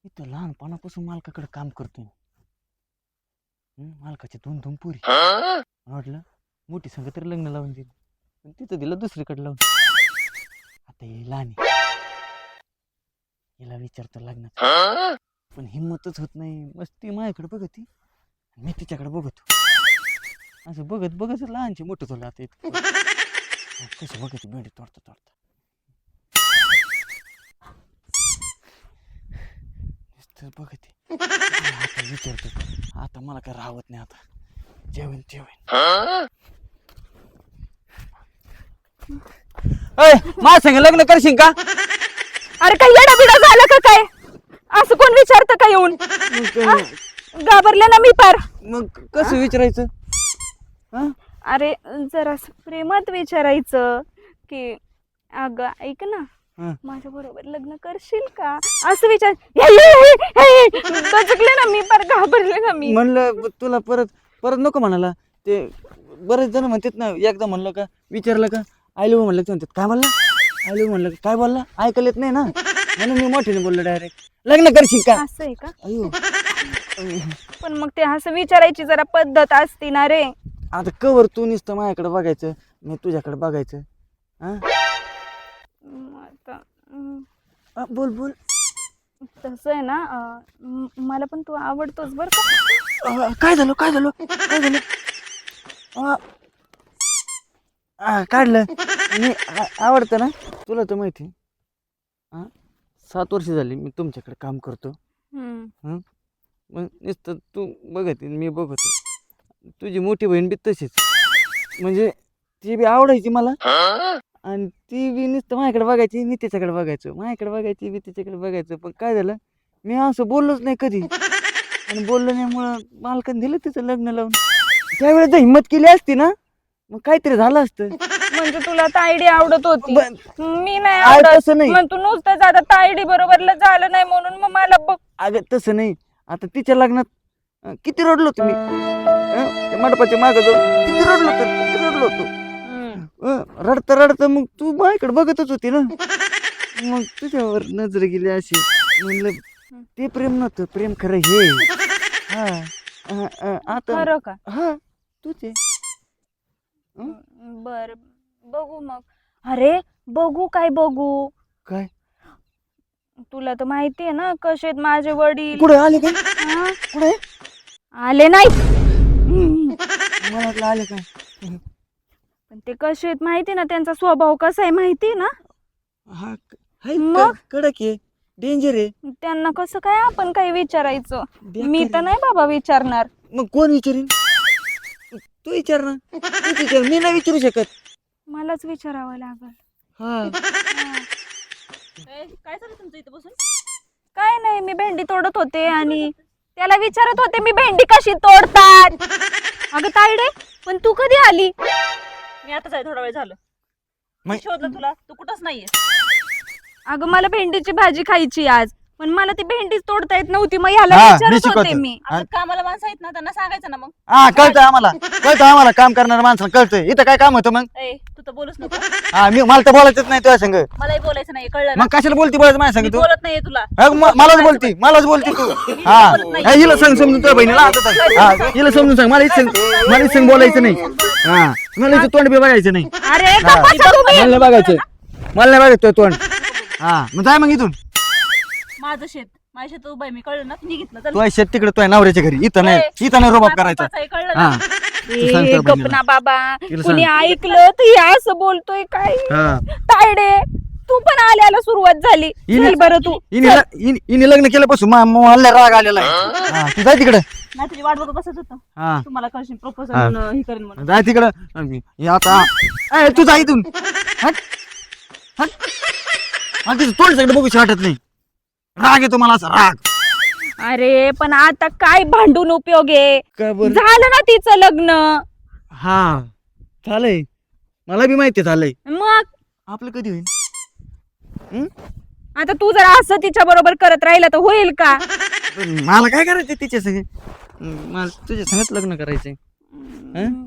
इथं लहानपणापासून मालकाकडे काम करतोय. मालकाचे दोन दोन पुरी. वाटलं मोठी संग तर लग्न लावून दिलं, पण तिथं दिलं दुसरीकडे लावून. आता हे लहान आहे. हिला विचारतो लग्नाचं, पण हिंमतच होत नाही. मस्ती माझ्याकडे बघती, मी तिच्याकडे बघतो. असं बघत बघत लहानची मोठं झालं. आता इतकं कसं बघत भेंडी तोडता तोडता बघते. आता विचारतो, आता मला काय राहत नाही. आता जेवण माझ्या संग लग्न करशील का? अरे काही येडा बिडा झालं का काय? असं कोण विचारतं का येऊन? घाबरले ना मी पार. मग कसं विचारायचं? अरे जरा प्रेमात विचारायचं की अगं ऐक ना, माझ्या बरोबर लग्न करशील का, असं विचार. बचकले ना मी पार, घाबरले ना मी. म्हणलं तुला परत नको म्हणाला. ते बरेच जण म्हणतात ना, एकदा म्हणलं का विचारलं का आय लव्ह म्हणलं, ते म्हणतात काय बोलला, आय लव्ह म्हणलं काय बोलला, ऐकायला येत नाही ना, म्हणून मी मोठ्याने बोललो डायरेक्ट लग्न करशील का. असं आहे का? अयो पण मग ते असं विचारायची जरा पद्धत असती ना रे. आता कवर तू नुसतं माझ्याकडे बघायचं, मी तुझ्याकडे बघायचं. आता बोल. तसं आहे ना, मला पण तू आवडतोस बर का. काय झालं काढलं मी आवडतं ना तुला तर माहिती. 7 वर्ष झाली मी तुमच्याकडे काम करतो. मग नुसतं तू बघत मी बघतो. तुझी मोठी बहीण बी तशीच, म्हणजे ती बी आवडायची मला, आणि ती बी नुसतं माझ्याकडे बघायची, मी तिच्याकडे बघायचो, माझ्याकडे बघायची, मी तिच्याकडे बघायचो. पण काय झालं, मी असं बोललोच नाही कधी, आणि बोललो नाहीमुळं मालकाने दिलं तिचं लग्न लावून. त्यावेळेस जर हिंमत केली असती ना, मग काहीतरी झालं असतं. म्हणजे तुला तायडी आवडत होती, मी नाही तसं आवडत. नाही. मग तू नुसतं जाता तायडी बरोबर झालं नाही म्हणून मग मला बघ. अगं तसं नाही. आता तिच्या लग्नात किती रडलो तुम्ही, मंडपाच्या मागं जाऊन किती रडलो होतो. रडता मग तू माझ्याकडे बघतच होती ना, मग तुझ्यावर नजर गेली अशी. म्हणलं ते प्रेम नव्हतं, प्रेम खरं हे. आता खरं का? हा तूच आहे. बर बघू मग. अरे बघू काय बघू, काय तुला तर माहितीये ना कसे आहेत माझे वडील. कुठे आले काय? कुठे आले नाही, मला वाटलं आले काय. पण ते कसे आहेत माहिती ना, त्यांचा स्वभाव कसा आहे माहिती ना. हा मग? कडक आहे, डेंजर आहे. त्यांना कसं काय आपण काही विचारायचं? मी तर नाही बाबा विचारणार. मग कोण विचारीन? तू विचार ना, तूच विचार, मी नाही विचारू शकत. मलाच विचारावं लागल. हा काय झालं तुमचं इथं बसून? काय नाही, मी भेंडी तोडत होते आणि त्याला विचारत होते मी भेंडी कशी तोडतात. अगं तायडे, पण तू कधी आली? मी आताच आहे, थोडा वेळ झालं. मग- शोधलं तुला, तू कुठंच नाहीये. अगं मला भेंडीची भाजी खायची आज, पण मला ती भेंडीच तोडता येत नव्हती. मग ह्याला हा, मी विचारत होते शिकवतो. मी. आता कामाला माणसं आहेत ना, त्यांना सांगायचं ना मग. हा कळतंय आम्हाला काम करणाऱ्या माणसाला कळतंय. इथं काय काम होतं मग? ए तू तर बोलूच नको. मला तर बोलायचंच नाही तुझ्या संग. मलाही बोलायचं नाही, कळलं ना? मग कशाला बोलती बोलायचं माझ्या मी संग तू? बोलत नाहीये तुला. मलाच बोलती तू. हा हिला सांग समजून तुझ्या बहिणीला. हिला समजून सांग, मला इथं बोलायचं नाही. मला इथं तोंड बी बघायचं नाही. अरे गप्प बसा तुम्ही. मला नाही बघायचं तोंड. मग जाय मग इथून. माझं शेत, माझ्या शेतात उभा आहे मी, कळलं ना? निघित ना, चल. तू शेत तिकडे तुझ्या नवऱ्याच्या घरी, इथं नाही रोबाब करायचा. माझं आहे, कळलं हा ना? तू सांग ए, तुझ्या गप बहिणीला. ना बाबा, तिला कुणी सांग. ऐकलं तर हे असं बोलतोय काय. हा. तायडे तू पण आल्याला सुरुवात झाली. चल बरं तू. हिने लग्न केल्यापासून मला राग आलेला आहे. तू जाय तिकडे. नाही तुझी वाट बघत बसत होतं. हा तुम्हाला कळशील प्रपोजल हा. हे करेन म्हणून. जाय तिकडं. आता तू जा इथून. तिचं तोंड सगळं बघूशी वाटत नाही. राग येतो मला असा राग. अरे पण आता काय भांडून उपयोग आहे? काय बरं? झालं ना तिचं लग्न. हा झालंय, मला बी माहिती झालंय. मग आपलं कधी होईल? आता तू जर असं तिच्या बरोबर करत राहिला तर होईल का? मला काय करायचं तिच्या संग? मला तुझ्या संगच लग्न करायचंय.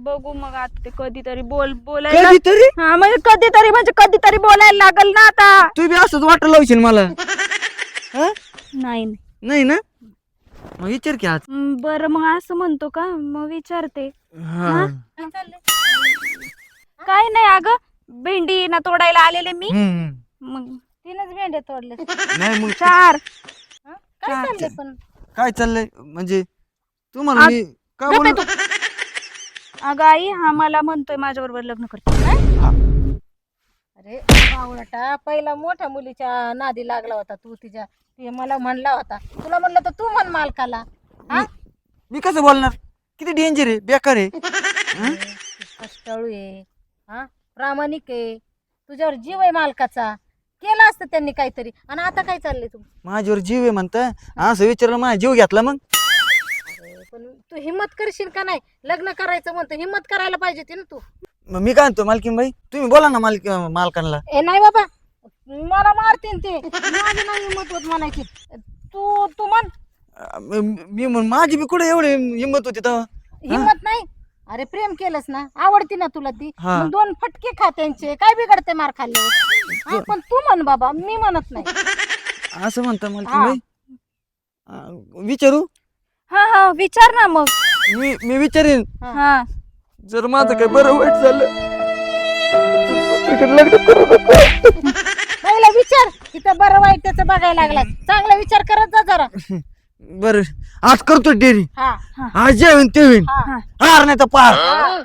बघू मग आता ते कधीतरी बोलायला. कधीतरी हा म्हणजे कधीतरी बोलायला लागल ना आता. तू बी असंच वाटलं लावशील मला. नाही नाही ना मग विचार की आज. बरं मग असं म्हणतो का, मग विचारते. हा. काय चाललंय? काय नाही अगं, भेंडी ना तोडायला आलेले मी. मग तीनच भेंड्या तोडले. नाही मग 4. काय चाललंय पण? काय चाललंय म्हणजे तुम्हाला मी का गप्प आहे बोलू? अगं आई, हा मला म्हणतोय माझ्या बरोबर लग्न करते. अरे बावळटा, पहिला मोठ्या मुलीच्या नादी लागला होता तू तिच्या. ते मला म्हणला होता, तुला म्हणलं तर तू म्हण मालकाला. हा? मी कसं बोलणार? किती डेंजर आहे, बेकार आहे. अरे, तू कष्टाळू आहे, हा, प्रामाणिक आहे, तुझ्यावर जीव आहे मालकाचा. केलं असतं त्यांनी काहीतरी. आणि आता काय चाललंय तू? माझ्यावर जीव आहे म्हणता, असं विचारलं माझा जीव घेतला मग. अरे, पण तू हिम्मत करशील का नाही? लग्न करायचं म्हणतो, हिम्मत करायला पाहिजे होती ना तू. मग मी काय म्हणतो मालकीन बाई, तुम्ही बोला ना मालकांना. ए नाही बाबा, मला मारतीन ते. माझी नाही हिम्मत होत म्हणायची. तू तू म्हण. मी म्हण माझी बी कुठे एवढी हिंमत होती तेव्हा. हिम्मत नाही. अरे प्रेम केलंस ना, आवडती ना तुला ती, हा. मग 2 फटके खा त्यांचे, काय बिघडते मार खाल्ल्यावर? पण तू म्हण बाबा, मी म्हणत नाही. असं म्हणता मालकीन हा. बाई. विचारू? हा हा विचार ना मग. मी विचारेन. हा जर माझं काय बरं वाईट झालं तिकडे लग्न करू नको. पहिला विचार, इथं बरं वाईट त्याचं बघायला लागला. चांगला विचार करत जा जरा. बरं आज करतो डेअरी. हा आज जे होईन ते होईन. हा. हार नाही तर पार.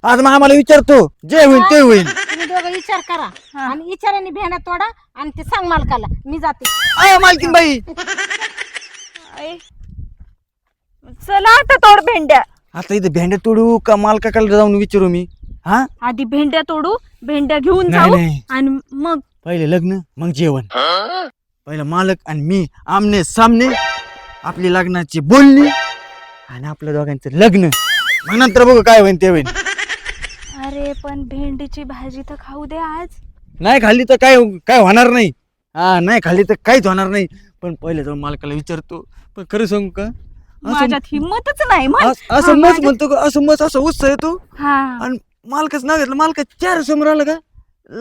आज मग आम्हाला विचारतो, जे होईन ते होईन. तुम्ही दोघं विचार करा आणि विचाराने भेंड्या तोडा आणि ते सांग मालकाला. मी जाते. आय मालकीन बाई. आई, चला आता तोड भेंड्या. आता इथे भेंड्या तोडू का मालकाकडे जाऊन विचारू मी? हा आधी भेंड्या तोडू, भेंड्या घेऊन नाही, जाऊ नाही. आणि मग पहिले लग्न मग जेवण. पहिलं मालक आणि मी आमने सामने, आपली लग्नाची बोलणी आणि आपल्या दोघांचं लग्न. मग नंतर बघू काय होईन ते होईन. अरे पण भेंडीची भाजी तर खाऊ दे आज. नाही खाल्ली तर काय काय होणार नाही. हा नाही खाल्ली तर काहीच होणार नाही. पण पहिले जाऊन मालकाला विचारतो. पण खरं सांगू का, माझ्यात हिम्मतच नाही. म्हण. असं मस्त म्हणतो का, असं मस्त असं उत्साह येतो. हा आणि मालकच नाव घेतलं, मालका 4 समोर आलं का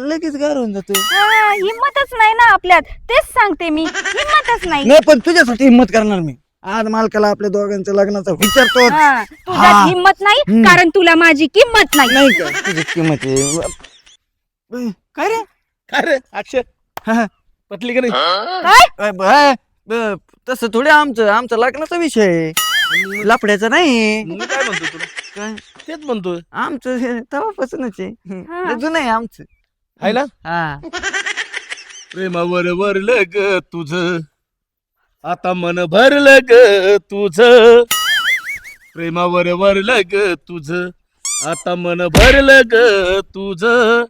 लगेच गार होऊन जातो. हा, हिम्मतच नाही ना आपल्यात. तेच सांगते मी, हिम्मतच नाही. नाही पण तुझ्यासाठी हिंमत करणार मी. आज मालकाला आपल्या दोघांच्या लग्नाचा विचारतो. हा, तुझ्यात हा. हिम्मत नाही हम्म. कारण तुला माझी किंमत नाही. नाही का तुझी किंमत आहे. काय रे काय रे अक्षय हा, पटली का नाही? काय तसं थोडे आमचं लग्नाचा विषय आहे. लफड्याचा नाही. मी काय म्हणतो तुला? काय तेच म्हणतोय आमचं हे तेव्हापासूनच आहे. हा. लय जुनं आहे आमचं. आहे ना? हा प्रेमावर वरलं ग तुझं, आता मन भरलं ग तुझं. प्रेमावर वरलं ग तुझं, आता मन भरलं ग तुझं.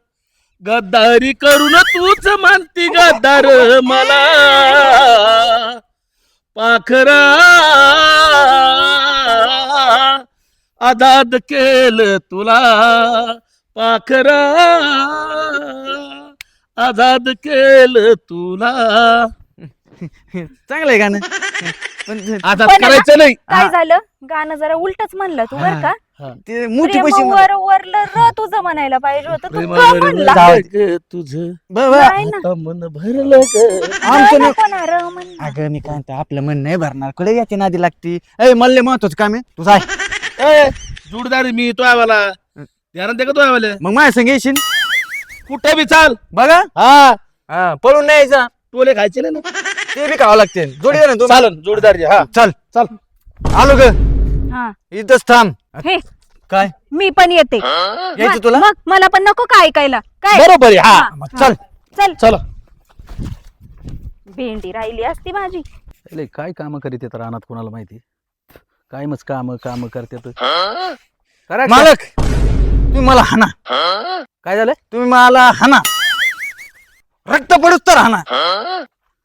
गद्दारी करून तूच मानती गद्दार मला. पाखरा आदाद केलं तुला, पाखरा आजाद केलं तुला. चांगलं आहे गाणं. पण आजाद पण करायचं नाही. काय झालं, गाणं जरा उलटच म्हणलं तू बर का. ते मोठी पैसे प्रेमावर वरलं र तुझं म्हणायला पाहिजे होतं, तू ग प्रेमावर म्हणला. वरलं ग तुझं, नाही ना. आता मन भरलं ग. आमचं नको ना र म्हणलं. अगं मी काय म्हणतो, आपलं मन नाही भरणार. कडे याची नादी लागती. ए मल्ले महत्वाचं काम आहे तुझं आहे. ए, जुडदारी मी तो आवाला ध्यानात दे का तो आवाले. मग माझ्या संग येशील कुठं बी चाल. बघा. हा हा पळून नाही यायचा. टोले खायचे नाही ना. ते बी खावं लागते. जोडी ना तू. चालन जोडदारी. हा चल चल. आलो ग. हा इथंच थांब. हे काय मी पण येते. यायचं तुला? मग मला पण नको का ऐकायला काय. बरोबर आहे. हा हा. मग चल. चल, चला. भेंडी राहिली असती माझी. लय काय काम करीत येत रानात कोणाला माहिती. काय मग काम करतात. मालक तुम्ही मला हाना. काय झालं? तुम्ही मला हाना. रक्त पडूस तर हाना.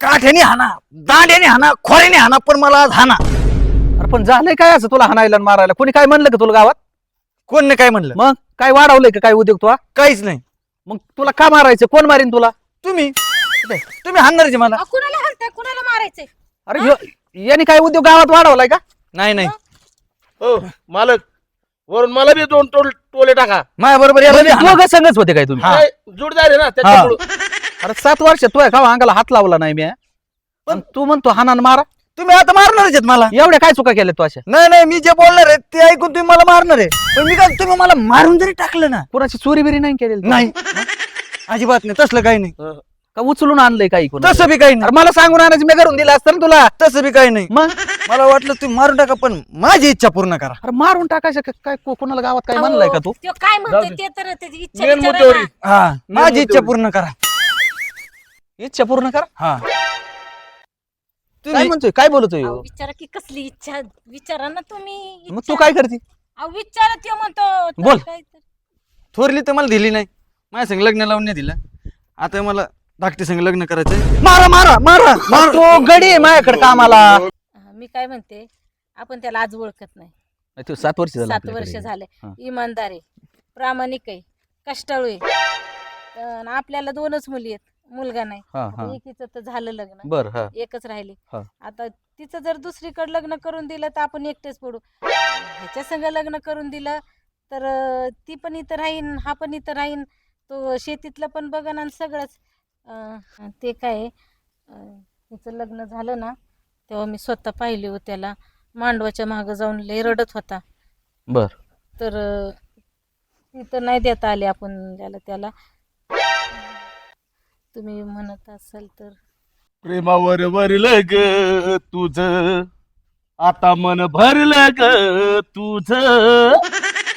काठ्याने हाना, दांड्याने हाना, खोऱ्याने हाना, पण मला आज हाना. अरे पण झालंय काय असं तुला हाणायला आणि मारायला? कोणी काय म्हणलं का तुला गावात? कोण नाही काय म्हणलं. मग काय वाढवलंय का काय उद्योग तुला? काहीच नाही. मग तुला का मारायचं? कोण मारीन तुला? तुम्ही तुम्ही हाणणारच मला. कुणाला हलताय, कुणाला मारायचंय? अरे याने काय उद्योग गावात वाढवलाय का? नाही नाही हो मालक, वरून मला बी 2 टोले टाका. माझ्या बरोबर दोघं संगच होते काय तुम्ही? काय जोडदार आहे ना त्याच्यामुळं. अरे 7 वर्ष तू खावा अंगाला हात लावला नाही मी. पण तू म्हणतो हाना आणि मारा. तुम्ही आता मारणारच आहेत मला. एवढ्या काय चुका केल्या तू अशा? नाही नाही, मी जे बोलणार आहे ते ऐकून तुम्ही मला मारणार आहे. पण मी काय, तुम्ही मला मारून जरी टाकलं ना, कोणाची चोरी बिरी नाही केलेली? नाही अजिबात नाही, तसलं काही नाही. का उचलून आणलंय काही कोण? तसं बी काही नाही. मला सांगून आणायचं, मी घरून दिलं असतं ना तुला. तसं बी काही नाही. मग मला वाटलं तुम्ही मारून टाका, पण माझी इच्छा पूर्ण करा. अरे मारून टाकायचं काय कोणाला गावात काय म्हणलंय का तू? तो काय जाऊ म्हणतोय दे. ते तर त्याची इच्छा मेन विचारा मुद्द्यावर ना. ये. हा, माझी इच्छा तेवढी. पूर्ण करा. इच्छा पूर्ण कर. हा काय तुम्ही म्हणतोय, काय बोलतोय अहो, ह्यो? विचारा की कसली इच्छा विचारा ना तुम्ही मग इच्छा. तू काय करते? अहो, विचारा त्यो म्हणतो तर बोल. काय तर. थोरली तर मला दिली नाही, माझ्या संग लग्न लावून नाही दिलं. आता मला धाकटी संग लग्न करायचंय. मारा मारा मारा मारा. तो गडी आहे माझ्याकडे कामाला. मी काय म्हणते, आपण त्याला आज ओळखत नाही. तू 7 वर्ष झालं 7 आपल्याकडे. वर्ष झाले. हा. इमानदार आहे, प्रामाणिक आहे, कष्टाळू आहे. पण आपल्याला 2च मुली आहेत, मुलगा नाही. हा आता हा एकीचं तर झालं लग्न, बर हा एकच राहिली. हा. आता तिचं जर दुसरीकडे लग्न करून दिलं तर आपण एकटेच पडू. ह्याच्या संग लग्न करून दिलं तर ती पण इथं राहीन, हा पण इथं राहीन, तो शेतीतलं पण बघन आणि सगळंच. ते काय तिचं लग्न झालं ना, तेव्हा मी स्वतः पाहिले हो त्याला मांडवाच्या मागं जाऊन लय रडत होता. बर. तर ती तर नाही देता आली आपण त्याला. तुम्ही म्हणत असाल तर प्रेमावर वरलं ग तुझ, आता मन भरलं ग तुझ.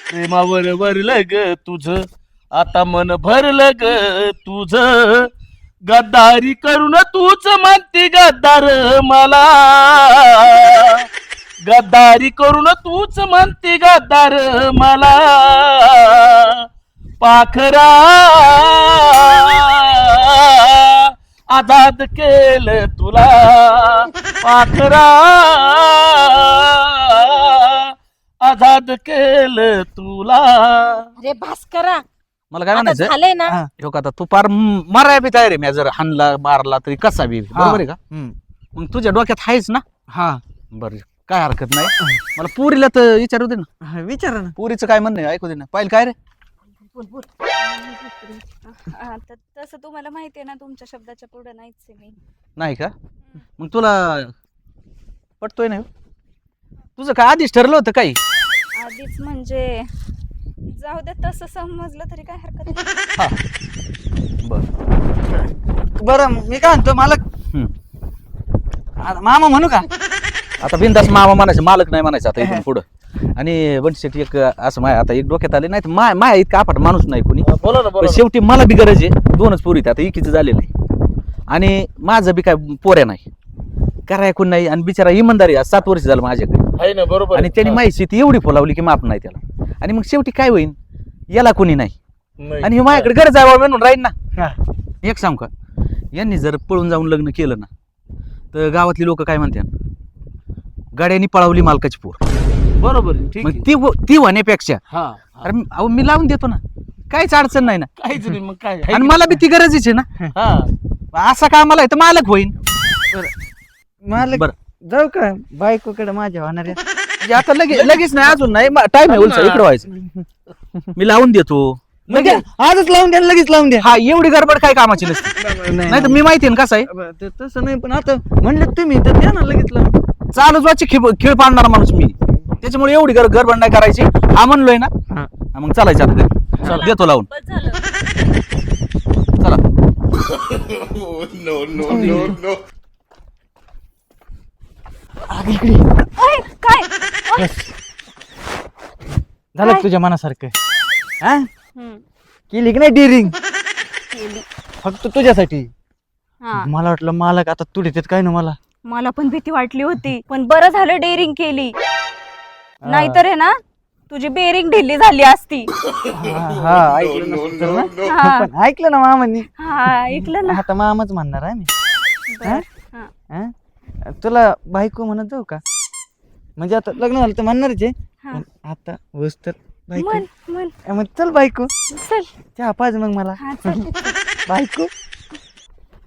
प्रेमावर वरलं ग तुझ, आता मन भरलं ग तुझ. गद्दारी करून तूच म्हणती गद्दार मला. गद्दारी करून तूच म्हणती गद्दार मला. पाखरा आजाद केलं तुला. पाखरा आजाद केलं तुला. अरे भास्करा, मला काय आता म्हणायचं, झालंय ना. हा. ह्यो का आता तू पार माराय बी तयार आहे. मी जर हाणला मारला तरी कसा बी, बरोबर आहे का? हम्म. मग तुझ्या डोक्यात आहेच ना? हा बरं, काय हरकत नाही. मला पुरीला तर विचारू दे ना. हा, विचारा ना. पुरीचं काय म्हणणं आहे ऐकू दे ना. पाहिलं काय रे? बोल बोल. आता तसं तुम्हाला माहिती आहे ना, तुमच्या शब्दाच्या पुढे नाहीच आहे मी. नाही का? मग तुला पटतोय नाही? तुझं काय आधीच ठरलं होतं काही? आधीच म्हणजे जाऊ दे, तसं समजलं तरी काय हरकत नाही. हा बर. बरं मी काय म्हणतो, मला मामा म्हणू का? आता बिंदास मामा म्हणायचं, मालक नाही म्हणायचं आता इथून पुढं. आणि बंटी एक असं माय आता एक डोक्यात आले नाही तर माया इतका आपाट माणूस नाही कोणी. बोला ना, पण बोला ना. शेवटी मला बी गरज आहे. 2च पोरी आता एकीचं झालेलं आहे आणि माझं बी काय पोऱ्या नाही, कराय कोण नाही. आणि बिचारा इमानदारी 7 वर्ष झालं माझ्याकडे. आहे ना, बरोबर आणि आहे. त्यांनी माझी शेती एवढी फुलावली की माप नाही त्याला. आणि मग शेवटी काय होईल, याला कोणी नाही नाही. आणि हे माझ्याकडे गरज आहे म्हणून राहील ना. हा. एक सांग का, यांनी जर पळून जाऊन लग्न केलं ना तर गावातली लोक काय म्हणतात, गाड्यांनी पळवली मालकाची पोर. बरोबर आहे, ठीक मग आहे. ती होण्यापेक्षा हा अरे अहो मी लावून देतो ना, काहीच अडचण नाही ना. काहीच नाही, मग काय आहे आणि की मला बी ती गरजच आहे ना. नाही? हा असा कामाला आहे तर मालक होईन. मालक बरं. जाऊ का बायकोकडे माझ्या होणाऱ्या? म्हणजे आता लगेच नाही, अजून नाही, टाइम आहे उलसा, इकडे व्हायचं. मी लावून देतो म्हणजे आजच लावून द्या, लगेच लावून द्या. हा, एवढी गडबड काय कामाची नसते. नाही तर मी माहिती आहे ना कसं आहे, तसं नाही, पण आता म्हणलं तुम्ही तर द्या ना लगेच लावून. चालूच वाची खेळ पाडणारा माणूस मी. त्याच्यामुळे एवढी गडबड नाही करायची. हा म्हणलोय ना, हा. हा, मग चालायचं आता घरी. चला. देतो लावून. बस झालं. चला. अय, काय झालं का तुझ्या मनासारखं? हा हम्म, केली की नाही डिरिंग? केली. फक्त तुझ्यासाठी. हा, मला वाटलं मालक आता तू देतात काय ना मला. मला पण भीती वाटली होती, पण बरं झालं डेअरिंग केली. नाहीतर आहे ना, तुझी बेरिंग ढिल्ली झाली असती. हा ऐकलं नसेल तर ना. हा. पण ऐकलं ना मामांनी. हा, ऐकलं ना. आता मामाच म्हणणार आहे मी. बर. हा. हा? तुला बायको म्हणत जाऊ का? म्हणजे आता लग्न झालं तर म्हणणारच आहे, हा. पण आता वस तर बायको. म्हण म्हण मग चल बायको, चल. चहा पाज मग मला. हा, चल. बायको